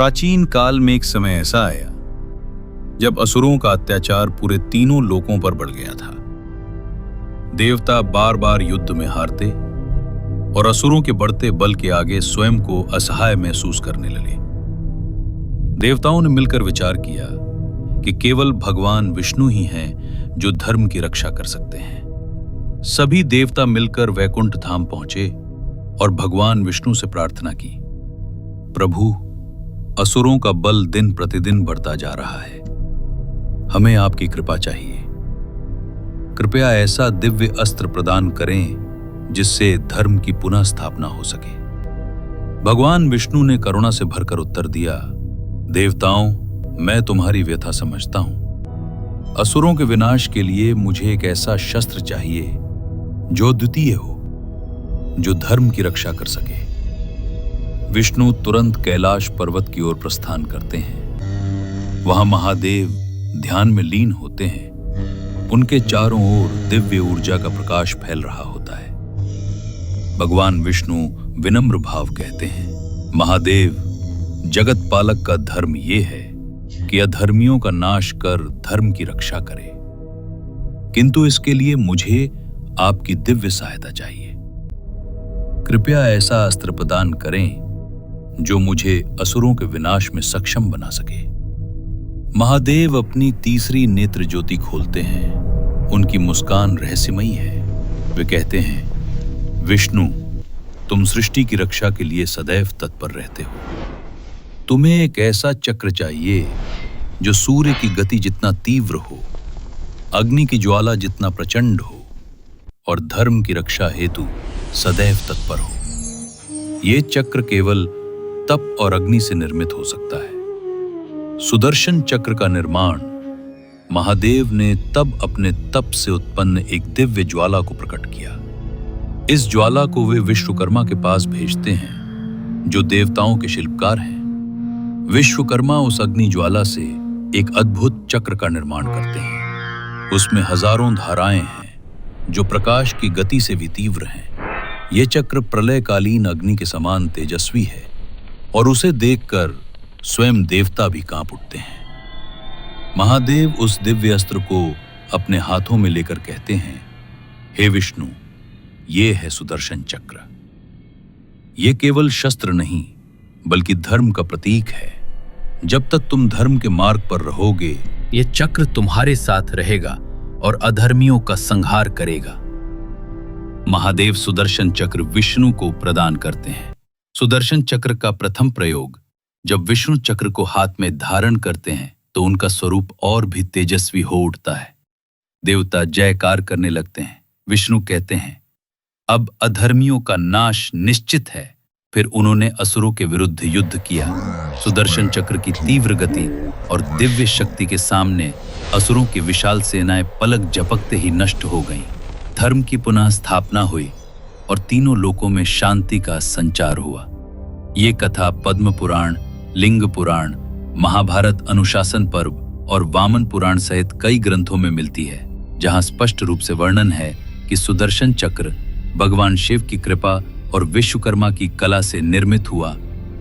प्राचीन काल में एक समय ऐसा आया जब असुरों का अत्याचार पूरे तीनों लोकों पर बढ़ गया था। देवता बार बार युद्ध में हारते और असुरों के बढ़ते बल के आगे स्वयं को असहाय महसूस करने लगे। देवताओं ने मिलकर विचार किया कि केवल भगवान विष्णु ही हैं जो धर्म की रक्षा कर सकते हैं। सभी देवता मिलकर वैकुंठ धाम पहुंचे और भगवान विष्णु से प्रार्थना की, प्रभु, असुरों का बल दिन प्रतिदिन बढ़ता जा रहा है, हमें आपकी कृपा चाहिए। कृपया ऐसा दिव्य अस्त्र प्रदान करें जिससे धर्म की पुनः स्थापना हो सके। भगवान विष्णु ने करुणा से भरकर उत्तर दिया, देवताओं, मैं तुम्हारी व्यथा समझता हूं। असुरों के विनाश के लिए मुझे एक ऐसा शस्त्र चाहिए जो द्वितीय हो, जो धर्म की रक्षा कर सके। विष्णु तुरंत कैलाश पर्वत की ओर प्रस्थान करते हैं। वहां महादेव ध्यान में लीन होते हैं। उनके चारों ओर दिव्य ऊर्जा का प्रकाश फैल रहा होता है। भगवान विष्णु विनम्र भाव कहते हैं, महादेव, जगत पालक का धर्म यह है कि अधर्मियों का नाश कर धर्म की रक्षा करे, किंतु इसके लिए मुझे आपकी दिव्य सहायता चाहिए। कृपया ऐसा अस्त्र प्रदान करें जो मुझे असुरों के विनाश में सक्षम बना सके। महादेव अपनी तीसरी नेत्र ज्योति खोलते हैं। उनकी मुस्कान रहस्यमयी है। वे कहते हैं, विष्णु, तुम सृष्टि की रक्षा के लिए सदैव तत्पर रहते हो। तुम्हें एक ऐसा चक्र चाहिए जो सूर्य की गति जितना तीव्र हो, अग्नि की ज्वाला जितना प्रचंड हो और धर्म की रक्षा हेतु सदैव तत्पर हो। ये चक्र केवल तप और अग्नि से निर्मित हो सकता है। सुदर्शन चक्र का निर्माण महादेव ने तब अपने तप से उत्पन्न एक दिव्य ज्वाला को प्रकट किया। इस ज्वाला को वे विश्वकर्मा के पास भेजते हैं, जो देवताओं के शिल्पकार हैं। विश्वकर्मा उस अग्नि ज्वाला से एक अद्भुत चक्र का निर्माण करते हैं। उसमें हजारों धाराएं हैं जो प्रकाश की गति से भी तीव्र हैं। यह चक्र प्रलयकालीन अग्नि के समान तेजस्वी है और उसे देखकर स्वयं देवता भी कांप उठते हैं। महादेव उस दिव्य अस्त्र को अपने हाथों में लेकर कहते हैं, हे विष्णु, ये है सुदर्शन चक्र। ये केवल शस्त्र नहीं बल्कि धर्म का प्रतीक है। जब तक तुम धर्म के मार्ग पर रहोगे, ये चक्र तुम्हारे साथ रहेगा और अधर्मियों का संहार करेगा। महादेव सुदर्शन चक्र विष्णु को प्रदान करते हैं। सुदर्शन चक्र का प्रथम प्रयोग जब विष्णु चक्र को हाथ में धारण करते हैं तो उनका स्वरूप और भी तेजस्वी हो उठता है। देवता जयकार करने लगते हैं। विष्णु कहते हैं, अब अधर्मियों का नाश निश्चित है। फिर उन्होंने असुरों के विरुद्ध युद्ध किया। सुदर्शन चक्र की तीव्र गति और दिव्य शक्ति के सामने असुरों की विशाल सेनाएं पलक झपकते ही नष्ट हो गईं। धर्म की पुनः स्थापना हुई और तीनों लोकों में शांति का संचार हुआ। ये कथा पद्म पुराण, लिंग पुराण, महाभारत अनुशासन पर्व और वामन पुराण सहित कई ग्रंथों में मिलती है, जहां स्पष्ट रूप से वर्णन है कि सुदर्शन चक्र भगवान शिव की कृपा और विश्वकर्मा की कला से निर्मित हुआ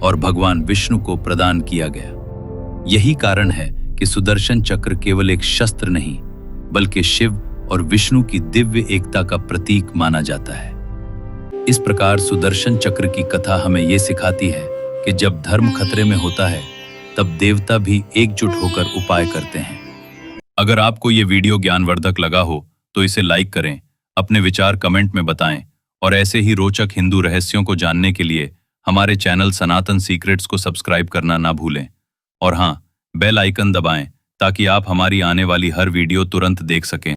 और भगवान विष्णु को प्रदान किया गया। यही कारण है कि सुदर्शन चक्र केवल एक शस्त्र नहीं बल्कि शिव और विष्णु की दिव्य एकता का प्रतीक माना जाता है। इस प्रकार सुदर्शन चक्र की कथा हमें यह सिखाती है कि जब धर्म खतरे में होता है तब देवता भी एकजुट होकर उपाय करते हैं। अगर आपको ये वीडियो ज्ञानवर्धक लगा हो तो इसे लाइक करें, अपने विचार कमेंट में बताएं और ऐसे ही रोचक हिंदू रहस्यों को जानने के लिए हमारे चैनल सनातन सीक्रेट्स को सब्सक्राइब करना ना भूलें। और हाँ, बेल आइकन दबाएं ताकि आप हमारी आने वाली हर वीडियो तुरंत देख सकें।